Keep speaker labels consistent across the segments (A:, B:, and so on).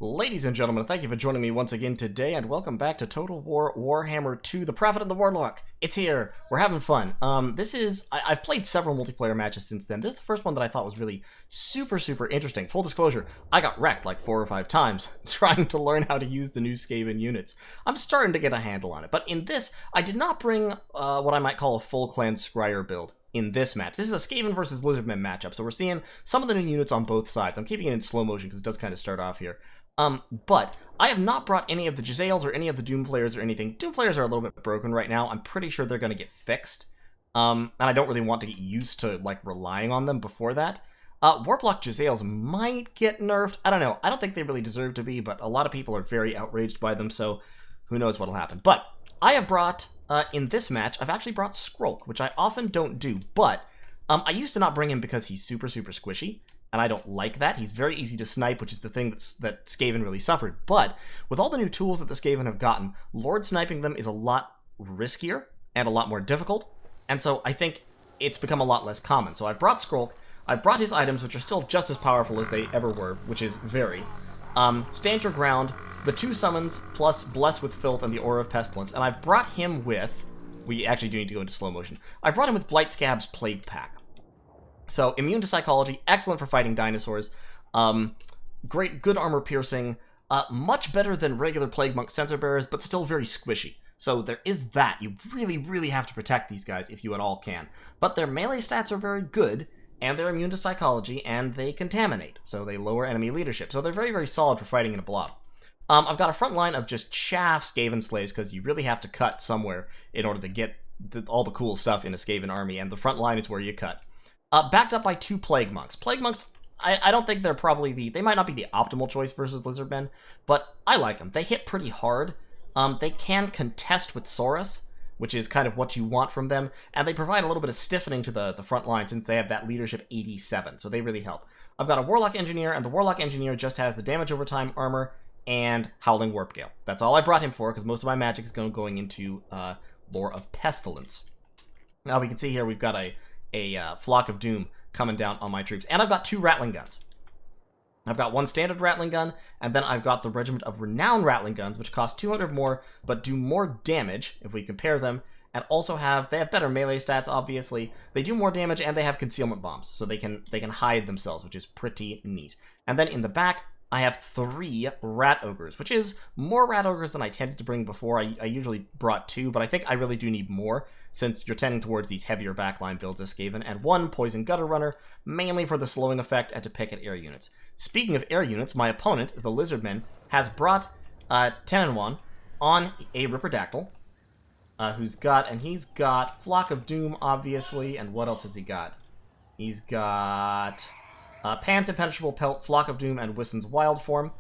A: Ladies and gentlemen, thank you for joining me once again today, and welcome back to Total War Warhammer 2, The Prophet and the Warlock. It's here. We're having fun. I've played several multiplayer matches since then. This is the first one that I thought was really super interesting. Full disclosure, I got wrecked like 4 or 5 times trying to learn how to use the new Skaven units. I'm starting to get a handle on it, but in this, I did not bring what I might call a full clan Scryer build. In this match. This is a Skaven versus Lizardmen matchup, so we're seeing some of the new units on both sides. I'm keeping it in slow motion because it does kind of start off here. But I have not brought any of the Jezzails or any of the Doomflayers or anything. Doomflayers are a little bit broken right now. I'm pretty sure they're going to get fixed. And I don't really want to get used to, like, relying on them before that. Warlock Jezzails might get nerfed. I don't know. I don't think they really deserve to be, but a lot of people are very outraged by them, so who knows what'll happen. But I have brought... in this match, I've actually brought Skrulk, which I often don't do, but I used to not bring him because he's super squishy, and I don't like that. He's very easy to snipe, which is the thing that Skaven really suffered. But with all the new tools that the Skaven have gotten, Lord sniping them is a lot riskier and a lot more difficult, and so I think it's become a lot less common. So I've brought Skrulk, I've brought his items, which are still just as powerful as they ever were, which is very. Stand Your Ground, the 2 summons, plus Bless with Filth and the Aura of Pestilence, and I brought him with... We actually do need to go into slow motion. I brought him with Blight Scab's Plague Pack. So, immune to psychology, excellent for fighting dinosaurs, good armor piercing, much better than regular Plague Monk Sensor Bearers, but still very squishy. So there is that. You really have to protect these guys if you at all can. But their melee stats are very good, and they're immune to psychology, and they contaminate, so they lower enemy leadership. So they're very solid for fighting in a blob. I've got a front line of just chaff Skaven slaves, because you really have to cut somewhere in order to get all the cool stuff in a Skaven army, and the front line is where you cut. Backed up by 2 Plague Monks. Plague Monks, I don't think they're probably they might not be the optimal choice versus Lizardmen, but I like them. They hit pretty hard. They can contest with Saurus, which is kind of what you want from them, and they provide a little bit of stiffening to the front line since they have that leadership 87, so they really help. I've got a Warlock Engineer, and the Warlock Engineer just has the damage over time armor and Howling Warp Gale. That's all I brought him for, because most of my magic is going into Lore of Pestilence. Now we can see here we've got a Flock of Doom coming down on my troops, and I've got 2 Rattling Guns. I've got 1 standard Rattling Gun, and then I've got the Regiment of Renown Rattling Guns, which cost 200 more, but do more damage if we compare them, and also they have better melee stats, obviously. They do more damage, and they have concealment bombs, so they can hide themselves, which is pretty neat. And then in the back, I have 3 Rat Ogres, which is more Rat Ogres than I tended to bring before. I usually brought 2, but I think I really do need more, since you're tending towards these heavier backline builds as Skaven, and 1 Poison Gutter Runner, mainly for the slowing effect and to pick at air units. Speaking of air units, my opponent, the Lizardman, has brought 10-1 on a Ripperdactyl, he's got Flock of Doom, obviously, and what else has he got? He's got Pan's Impenetrable Pelt, Flock of Doom, and Wissen's Wild Form.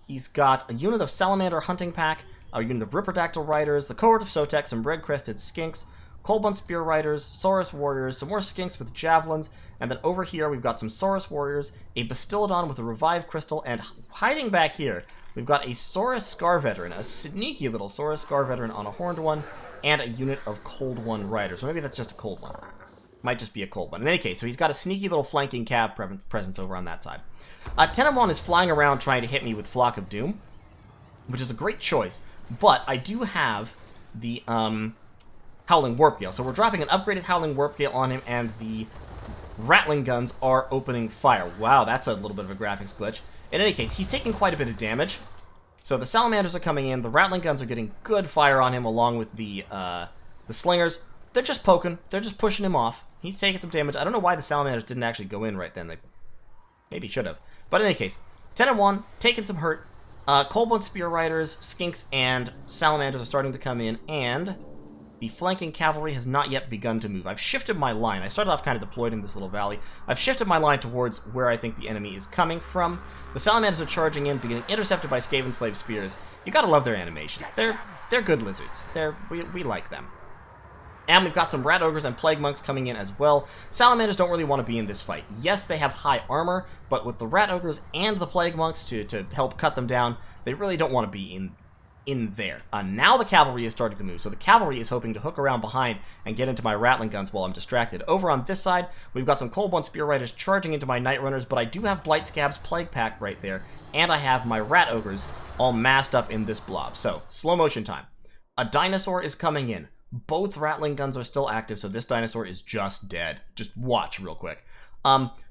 A: He's got a unit of Salamander Hunting Pack, a unit of Ripperdactyl Riders, the cohort of Sotek, some Red-Crested Skinks, Coldbun Spear Riders, Saurus Warriors, some more Skinks with Javelins, and then over here we've got some Saurus Warriors, a Bastiladon with a Revived Crystal, and hiding back here, we've got a Saurus Scar Veteran, a sneaky little Saurus Scar Veteran on a Horned one, and a unit of Cold One Riders. Or maybe that's just a Cold One. Might just be a Cold One. In any case, so he's got a sneaky little flanking cav presence over on that side. 10-1 is flying around trying to hit me with Flock of Doom, which is a great choice, but I do have the Howling Warp Gale. So we're dropping an upgraded Howling Warp Gale on him, and the Rattling Guns are opening fire. Wow, that's a little bit of a graphics glitch. In any case, he's taking quite a bit of damage. So the Salamanders are coming in, the Rattling Guns are getting good fire on him along with the Slingers. They're just poking, they're just pushing him off. He's taking some damage. I don't know why the Salamanders didn't actually go in right then. They maybe should have. But in any case, 10-1, taking some hurt. Coldbone Spear Riders, Skinks, and Salamanders are starting to come in, and the flanking cavalry has not yet begun to move. I've shifted my line. I started off kind of deployed in this little valley. I've shifted my line towards where I think the enemy is coming from. The Salamanders are charging in, being intercepted by Skaven Slave Spears. You gotta love their animations. They're good lizards. We like them. And we've got some Rat Ogres and Plague Monks coming in as well. Salamanders don't really want to be in this fight. Yes, they have high armor, but with the Rat Ogres and the Plague Monks to help cut them down, they really don't want to be in there. Now the cavalry is starting to move, so the cavalry is hoping to hook around behind and get into my Rattling guns while I'm distracted. Over on this side, we've got some Cold One Spear Riders charging into my Night Runners, but I do have Blight Scab's Plague Pack right there, and I have my Rat Ogres all massed up in this blob. So, slow motion time. A dinosaur is coming in. Both Rattling guns are still active, so this dinosaur is just dead. Just watch real quick.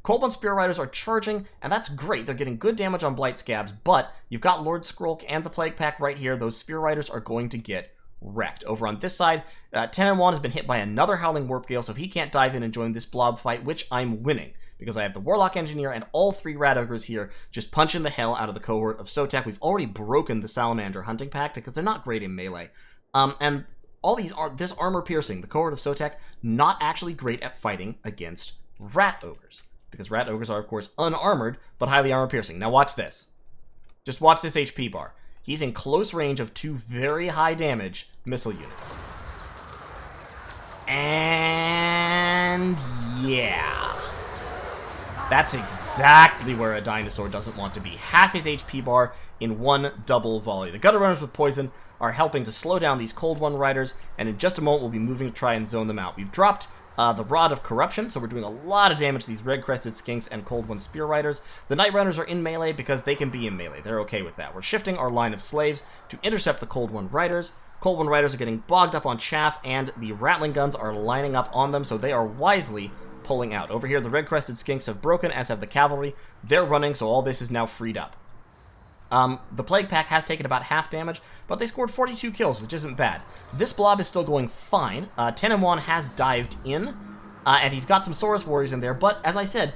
A: Cold One Spear Riders are charging, and that's great. They're getting good damage on Blight Scabs, but you've got Lord Skrulk and the Plague Pack right here. Those Spear Riders are going to get wrecked. Over on this side, 10-1 has been hit by another Howling Warp Gale, so he can't dive in and join this blob fight, which I'm winning, because I have the Warlock Engineer and all 3 Rat Ogres here just punching the hell out of the cohort of Sotek. We've already broken the Salamander Hunting Pack because they're not great in melee. And all these are this armor piercing, the cohort of Sotek, not actually great at fighting against Rat Ogres, because Rat Ogres are, of course, unarmored, but highly armor-piercing. Now watch this. Just watch this HP bar. He's in close range of 2 very high-damage missile units. And yeah. That's exactly where a dinosaur doesn't want to be. Half his HP bar in one double volley. The Gutter Runners with Poison are helping to slow down these Cold One Riders, and in just a moment we'll be moving to try and zone them out. We've dropped the Rod of Corruption, so we're doing a lot of damage to these Red-Crested Skinks and Cold One Spear Riders. The Night Runners are in melee because they can be in melee. They're okay with that. We're shifting our line of slaves to intercept the Cold One Riders. Cold One Riders are getting bogged up on chaff, and the Rattling guns are lining up on them, so they are wisely pulling out. Over here, the Red-Crested Skinks have broken, as have the cavalry. They're running, so all this is now freed up. The Plague Pack has taken about half damage, but they scored 42 kills, which isn't bad. This blob is still going fine. 10-1 has dived in, and he's got some Saurus Warriors in there, but as I said,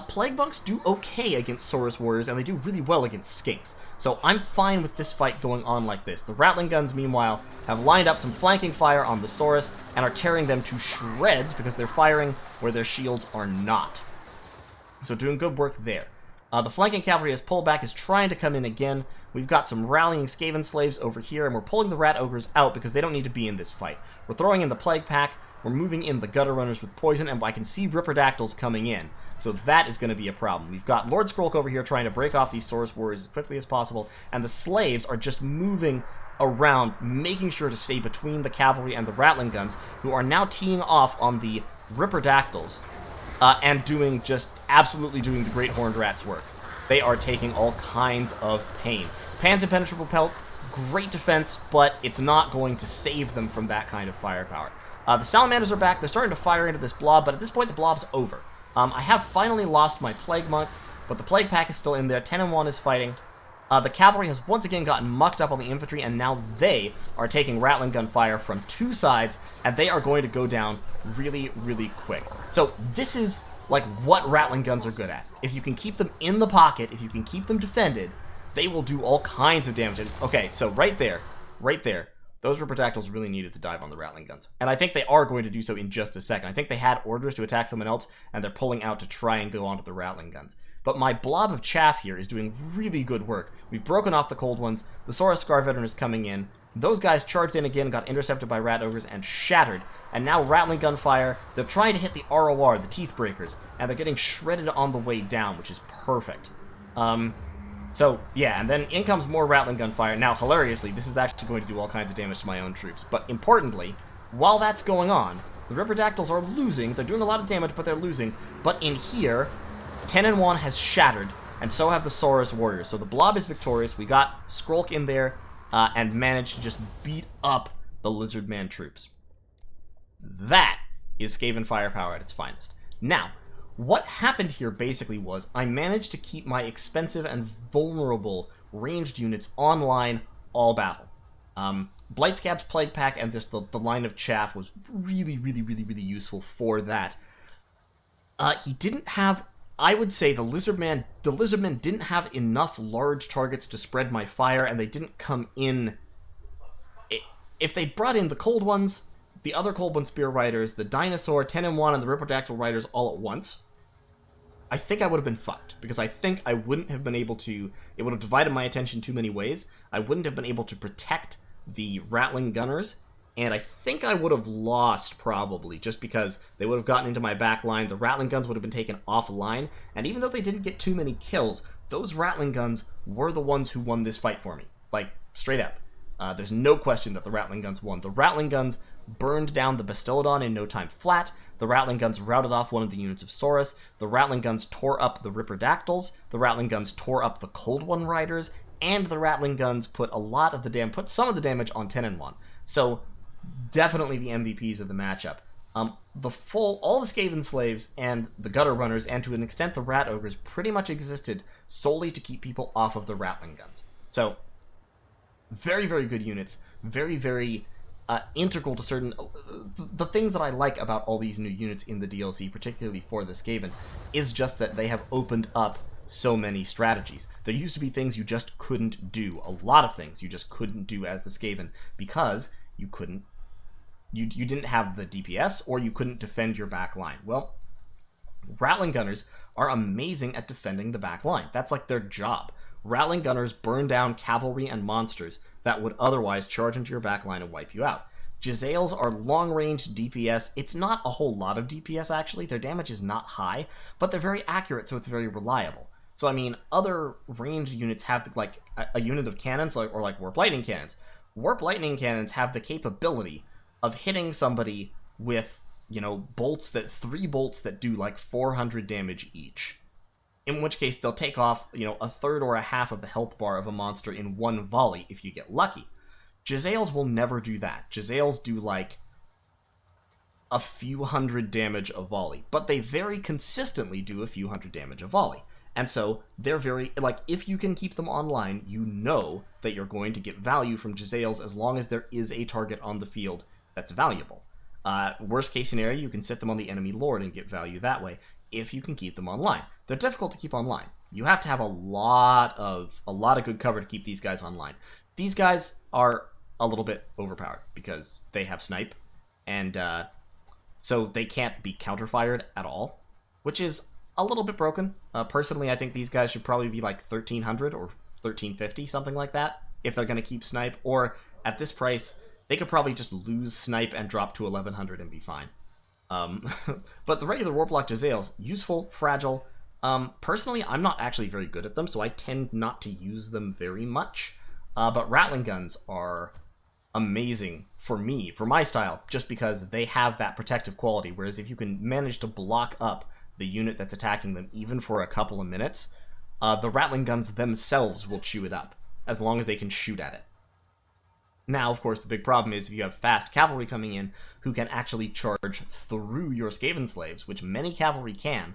A: Plague Monks do okay against Saurus Warriors, and they do really well against Skinks. So I'm fine with this fight going on like this. The Rattling guns, meanwhile, have lined up some flanking fire on the Saurus, and are tearing them to shreds because they're firing where their shields are not. So doing good work there. The flanking cavalry as pullback is trying to come in again. We've got some rallying Skaven slaves over here, and we're pulling the Rat Ogres out because they don't need to be in this fight. We're throwing in the Plague Pack, we're moving in the Gutter Runners with Poison, and I can see Ripperdactyls coming in. So that is going to be a problem. We've got Lord Skrulk over here trying to break off these Saurus Warriors as quickly as possible, and the slaves are just moving around, making sure to stay between the cavalry and the Rattling guns, who are now teeing off on the Ripperdactyls. And absolutely doing the Great Horned Rat's work. They are taking all kinds of pain. Pan's Impenetrable Pelt, great defense, but it's not going to save them from that kind of firepower. The Salamanders are back. They're starting to fire into this blob, but at this point the blob's over. I have finally lost my Plague Monks, but the Plague Pack is still in there. 10-1 is fighting. The cavalry has once again gotten mucked up on the infantry, and now they are taking Rattling gun fire from 2 sides, and they are going to go down really, really quick. So this is like what Rattling guns are good at. If you can keep them in the pocket, if you can keep them defended, they will do all kinds of damage. And, okay, so right there, those Ripperdactyls really needed to dive on the Rattling guns. And I think they are going to do so in just a second. I think they had orders to attack someone else, and they're pulling out to try and go onto the Rattling guns. But my blob of chaff here is doing really good work. We've broken off the Cold Ones. The Saurus Scar Veteran is coming in. Those guys charged in again, got intercepted by Rat Ogres, and shattered. And now Rattling gun fire. They're trying to hit the ROR, the Teeth Breakers, and they're getting shredded on the way down, which is perfect. So, yeah, and then in comes more Rattling gun fire. Now, hilariously, this is actually going to do all kinds of damage to my own troops. But importantly, while that's going on, the Ripperdactyls are losing. They're doing a lot of damage, but they're losing. But in here, 10-1 has shattered, and so have the Saurus Warriors. So the blob is victorious. We got Skrulk in there and managed to just beat up the Lizard Man troops. That is Skaven firepower at its finest. Now, what happened here basically was I managed to keep my expensive and vulnerable ranged units online all battle. Blight Scab's Plague Pack and just the line of chaff was really useful for that. He didn't have... I would say the Lizardmen didn't have enough large targets to spread my fire, and they didn't come in... If they brought in the Cold Ones, the other Cold One Spear Riders, the Dinosaur, 10-1, and the Ripperdactyl Riders all at once, I think I would have been fucked, because I think I wouldn't have been able to... It would have divided my attention too many ways. I wouldn't have been able to protect the Rattling Gunners, and I think I would have lost, probably, just because they would have gotten into my back line, the Rattling Guns would have been taken offline, and even though they didn't get too many kills, those Rattling Guns were the ones who won this fight for me. Like, straight up. There's no question that the Ratling Guns won. The Ratling Guns burned down the Bastiladon in no time flat. The Ratling Guns routed off one of the units of Saurus. The Ratling Guns tore up the Ripperdactyls. The Ratling Guns tore up the Cold One Riders. And the Ratling Guns put some of the damage on 10 and 1. So, definitely the MVPs of the matchup. All the Skaven Slaves and the Gutter Runners, and to an extent the Rat Ogres, pretty much existed solely to keep people off of the Ratling Guns. So, very, very good units. Very, very integral to certain... the things that I like about all these new units in the DLC, particularly for the Skaven, is just that they have opened up so many strategies. There used to be things you just couldn't do. A lot of things you just couldn't do as the Skaven because you couldn't... You didn't have the DPS, or you couldn't defend your back line. Well, Ratling Gunners are amazing at defending the back line. That's like their job. Ratling Gunners burn down cavalry and monsters that would otherwise charge into your back line and wipe you out. Jezzails are long-range DPS. It's not a whole lot of DPS, actually. Their damage is not high, but they're very accurate, so it's very reliable. So, I mean, other ranged units have, like, a unit of cannons, or like Warp Lightning Cannons. Warp Lightning Cannons have the capability of hitting somebody with, three bolts that do like 400 damage each. In which case, they'll take off, a third or a half of the health bar of a monster in one volley if you get lucky. Jezzails will never do that. Jezzails do like a few hundred damage a volley, but they very consistently do a few hundred damage a volley. And so, they're very, if you can keep them online, you know that you're going to get value from Jezzails as long as there is a target on the field that's valuable. Worst case scenario, you can sit them on the enemy lord and get value that way, if you can keep them online. They're difficult to keep online. You have to have a lot of good cover to keep these guys online. These guys are a little bit overpowered because they have snipe, and so they can't be counterfired at all, which is a little bit broken. Personally, I think these guys should probably be like 1300 or 1350, something like that, if they're going to keep snipe, or at this price, they could probably just lose snipe and drop to 1100 and be fine. But the regular Warplock Jezzails, useful, fragile. Personally, I'm not actually very good at them, so I tend not to use them very much. But Ratling Guns are amazing for me, for my style, just because they have that protective quality, whereas if you can manage to block up the unit that's attacking them even for a couple of minutes, the Ratling Guns themselves will chew it up, as long as they can shoot at it. Now, of course, the big problem is if you have fast cavalry coming in who can actually charge through your Skaven Slaves, which many cavalry can,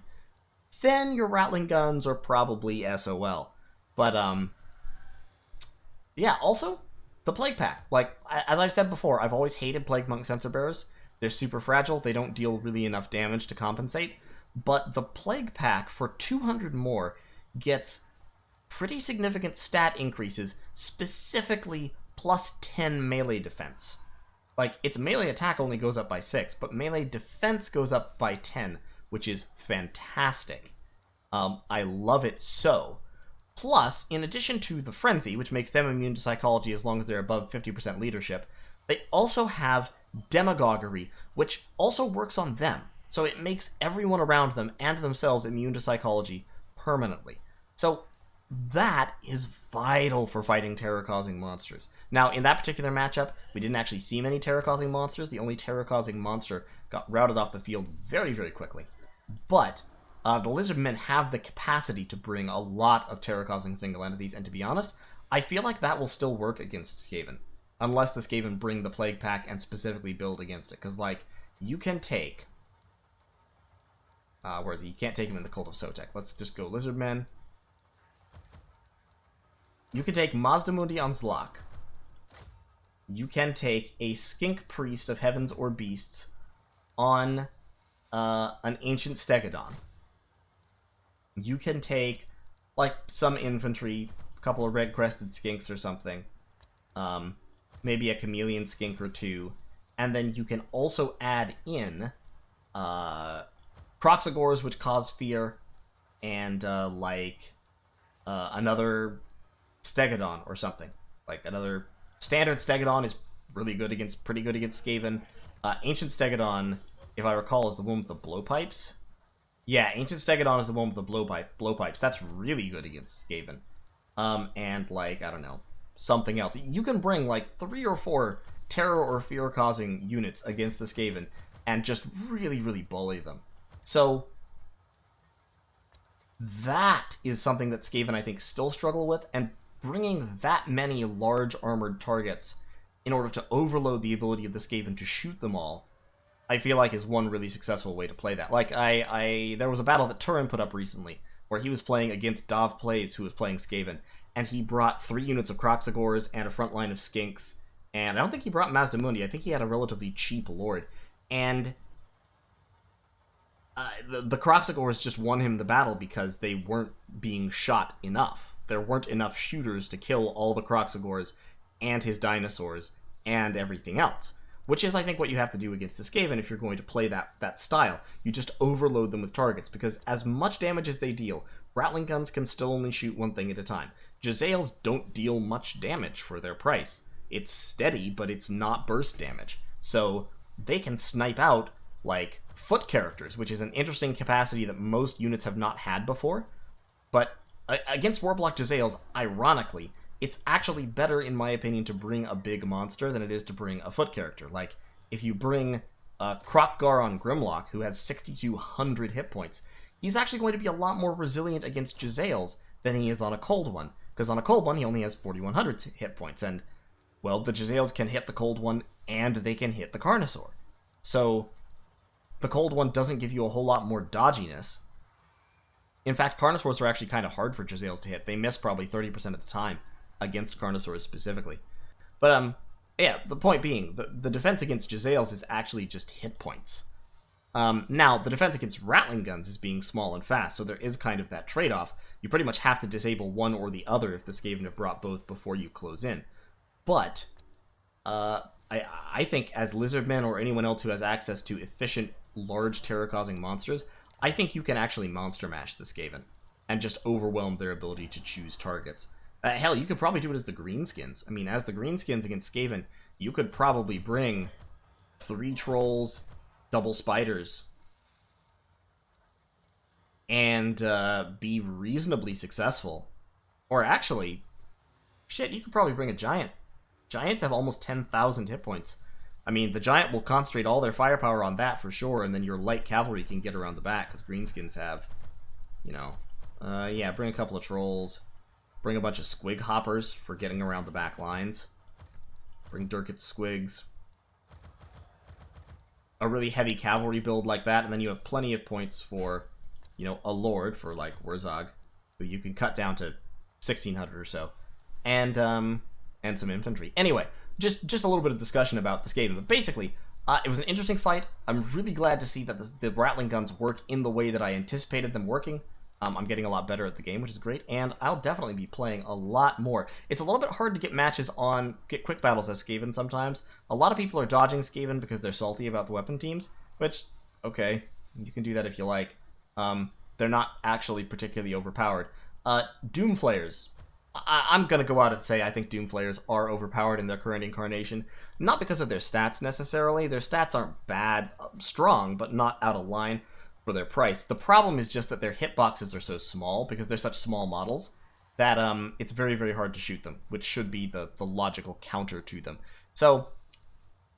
A: then your Ratling Guns are probably SOL. But, yeah, also, the Plague Pack. Like, as I've said before, I've always hated Plague Monk Sensor Bearers. They're super fragile, they don't deal really enough damage to compensate, but the Plague Pack, for 200 more, gets pretty significant stat increases, specifically plus 10 melee defense. Like, its melee attack only goes up by 6, but melee defense goes up by 10, which is fantastic. I love it so. Plus, in addition to the Frenzy, which makes them immune to Psychology as long as they're above 50% leadership, they also have Demagoguery, which also works on them. So it makes everyone around them and themselves immune to Psychology permanently. So that is vital for fighting terror-causing monsters. Now, in that particular matchup, we didn't actually see many terror-causing monsters. The only terror-causing monster got routed off the field very, very quickly. But the Lizardmen have the capacity to bring a lot of terror-causing single entities, and to be honest, I feel like that will still work against Skaven. Unless the Skaven bring the Plague Pack and specifically build against it. Because, like, you can take... where is he? You can't take him in the Cult of Sotek. Let's just go Lizardmen. You can take Mazdamundi on Zlok. You can take a Skink Priest of Heavens or Beasts on an Ancient Stegodon. You can take, like, some infantry, a couple of red-crested skinks or something. Maybe a chameleon skink or two. And then you can also add in Proxagores, which cause fear, and, another Stegodon or something. Like, another... Standard Stegodon is pretty good against Skaven. Ancient Stegodon, if I recall, is the one with the blowpipes. Yeah, Ancient Stegodon is the one with the blowpipes. That's really good against Skaven. And, like, I don't know, something else. You can bring like 3 or 4 terror or fear-causing units against the Skaven and just really, really bully them. So that is something that Skaven, I think, still struggle with, and bringing that many large armored targets in order to overload the ability of the Skaven to shoot them all, I feel like is one really successful way to play that. Like, there was a battle that Turin put up recently, where he was playing against Dov Plays, who was playing Skaven, and he brought 3 units of Kroxigors and a front line of Skinks, and I don't think he brought Mazdamundi. I think he had a relatively cheap Lord, and the Kroxigors just won him the battle because they weren't being shot enough. There weren't enough shooters to kill all the Kroxigors and his dinosaurs and everything else, which is, I think, what you have to do against the Skaven if you're going to play that style. You just overload them with targets, because as much damage as they deal, Ratling guns can still only shoot one thing at a time. Jezzails don't deal much damage for their price. It's steady, but it's not burst damage. So they can snipe out, like, foot characters, which is an interesting capacity that most units have not had before. But against Warblock Jezzails, ironically, it's actually better, in my opinion, to bring a big monster than it is to bring a foot character. Like, if you bring Krokgar on Grimlock, who has 6,200 hit points, he's actually going to be a lot more resilient against Jezzails than he is on a Cold One. Because on a Cold One, he only has 4,100 hit points, and, well, the Jezzails can hit the Cold One, and they can hit the Carnosaur. So the Cold One doesn't give you a whole lot more dodginess. In fact, Carnosaurs are actually kind of hard for Jezzails to hit. They miss probably 30% of the time against Carnosaurs specifically. But, yeah, the point being, the defense against Jezzails is actually just hit points. Now, the defense against Ratling guns is being small and fast, so there is kind of that trade-off. You pretty much have to disable one or the other if the Skaven have brought both before you close in. But I think as Lizardmen or anyone else who has access to efficient, large terror-causing monsters, I think you can actually monster mash the Skaven and just overwhelm their ability to choose targets. Hell, you could probably do it as the Greenskins. I mean, as the Greenskins against Skaven, you could probably bring 3 Trolls, double Spiders, and be reasonably successful. Or actually, shit, you could probably bring a Giant. Giants have almost 10,000 hit points. I mean, the Giant will concentrate all their firepower on that for sure, and then your light cavalry can get around the back, because Greenskins have, you know... yeah, bring a couple of Trolls. Bring a bunch of Squig Hoppers for getting around the back lines. Bring Durkit Squigs. A really heavy cavalry build like that, and then you have plenty of points for, you know, a Lord, for, like, Wurzog, who you can cut down to 1,600 or so. And some infantry. Anyway, just a little bit of discussion about the Skaven. But basically, it was an interesting fight. I'm really glad to see that the Ratling guns work in the way that I anticipated them working. I'm getting a lot better at the game, which is great, and I'll definitely be playing a lot more. It's a little bit hard to get quick battles as Skaven sometimes. A lot of people are dodging Skaven because they're salty about the weapon teams, which, okay, you can do that if you like. They're not actually particularly overpowered. Doomflayers. I'm going to go out and say I think Doomflayers are overpowered in their current incarnation. Not because of their stats necessarily. Their stats aren't bad, strong, but not out of line for their price. The problem is just that their hitboxes are so small, because they're such small models, that it's very, very hard to shoot them, which should be the logical counter to them. So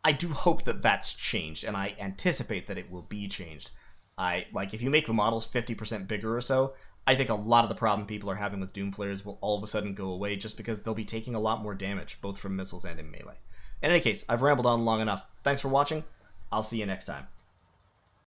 A: I do hope that that's changed, and I anticipate that it will be changed. If you make the models 50% bigger or so, I think a lot of the problem people are having with Doomflayers will all of a sudden go away, just because they'll be taking a lot more damage, both from missiles and in melee. In any case, I've rambled on long enough. Thanks for watching. I'll see you next time.